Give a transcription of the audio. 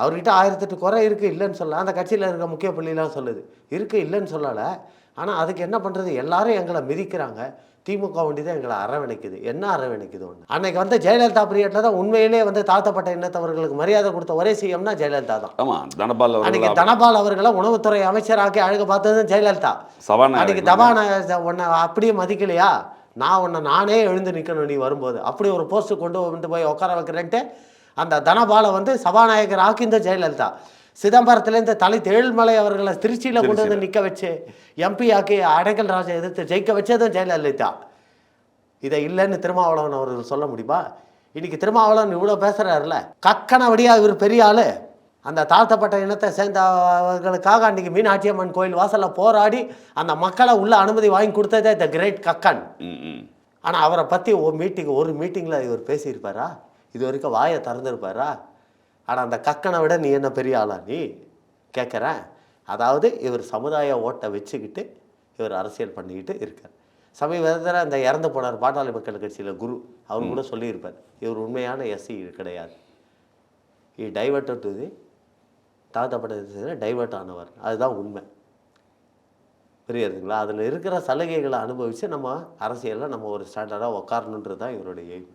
அவர்கிட்ட 1008 குறை இருக்குது, இல்லைன்னு சொல்லலை. அந்த கட்சியில் இருக்க முக்கிய புள்ளிலாம் சொல்லுது, இருக்குது, இல்லைன்னு சொல்லலை. ஆனால் அதுக்கு என்ன பண்ணுறது, எல்லாரும் எங்களை மிதிக்கிறாங்க, திமுக வண்டி தான் எங்களை அரவணைக்குது. என்ன அரவணைக்குது ஒன்று? அன்னைக்கு வந்து ஜெயலலிதா பீரியட்ல தான் உண்மையிலே வந்து தாழ்த்தப்பட்ட இனத்தவர்களுக்கு மரியாதை கொடுத்த ஒரே சிஎம்னா ஜெயலலிதா தான். ஆமாம், தனபால் அன்னைக்கு தனபால் அவர்களை உணவுத்துறை அமைச்சராக்கி அழகு பார்த்தது ஜெயலலிதா. அன்னைக்கு தபான உன்னை அப்படியே மதிக்கலையா, நான் உன்னை நானே எழுந்து நிற்கணும் நீ வரும்போது, அப்படி ஒரு போஸ்ட்டு கொண்டு போய் உட்கார வைக்கிறேன்ட்டு அந்த தனபாலை வந்து சபாநாயகர் ஆக்கிந்த ஜெயலலிதா. சிதம்பரத்துலேருந்து ஏழுமலை அவர்களை திருச்சியில் கொண்டு வந்து நிற்க வச்சு எம்பி ஆக்கி அடைக்கல் ராஜை எதிர்த்து ஜெயிக்க வச்சதும் ஜெயலலிதா. இதை இல்லைன்னு திருமாவளவன் அவர்கள் சொல்ல முடியுமா? இன்னைக்கு திருமாவளவன் இவ்வளோ பேசுகிறாருல, கக்கனவடியா இவர் பெரிய ஆள். அந்த தாழ்த்தப்பட்ட இனத்தை சேர்ந்தவர்களுக்காக அன்றைக்கி மீனாட்சி அம்மன் கோயில் வாசலில் போராடி அந்த மக்களை உள்ள அனுமதி வாங்கி கொடுத்ததே த கிரேட் கக்கன். ஆனால் அவரை பற்றி ஒரு மீட்டிங்கில் இவர் பேசியிருப்பாரா? இது வரைக்கும் வாயை திறந்துருப்பாரா? ஆனால் அந்த கக்கனை விட நீ என்ன பெரிய ஆளா நீ கேட்குறேன். அதாவது இவர் சமுதாய ஓட்டை வச்சுக்கிட்டு இவர் அரசியல் பண்ணிக்கிட்டு இருக்கார். சமீபத்தில் அந்த இறந்து போனார் பாட்டாளி மக்கள் கட்சியில் குரு, அவர் கூட சொல்லியிருப்பார், இவர் உண்மையான எஸ்சி கிடையாது, டைவர்ட் டு தி தாழ்த்தப்பட்ட டைவர்ட் ஆனவர். அதுதான் உண்மை. புரியுதுங்களா? அதில் இருக்கிற சலுகைகளை அனுபவித்து நம்ம அரசியலில் நம்ம ஒரு ஸ்டாண்டர்டாக உட்காரணுன்றது தான் இவருடைய எய்ம்.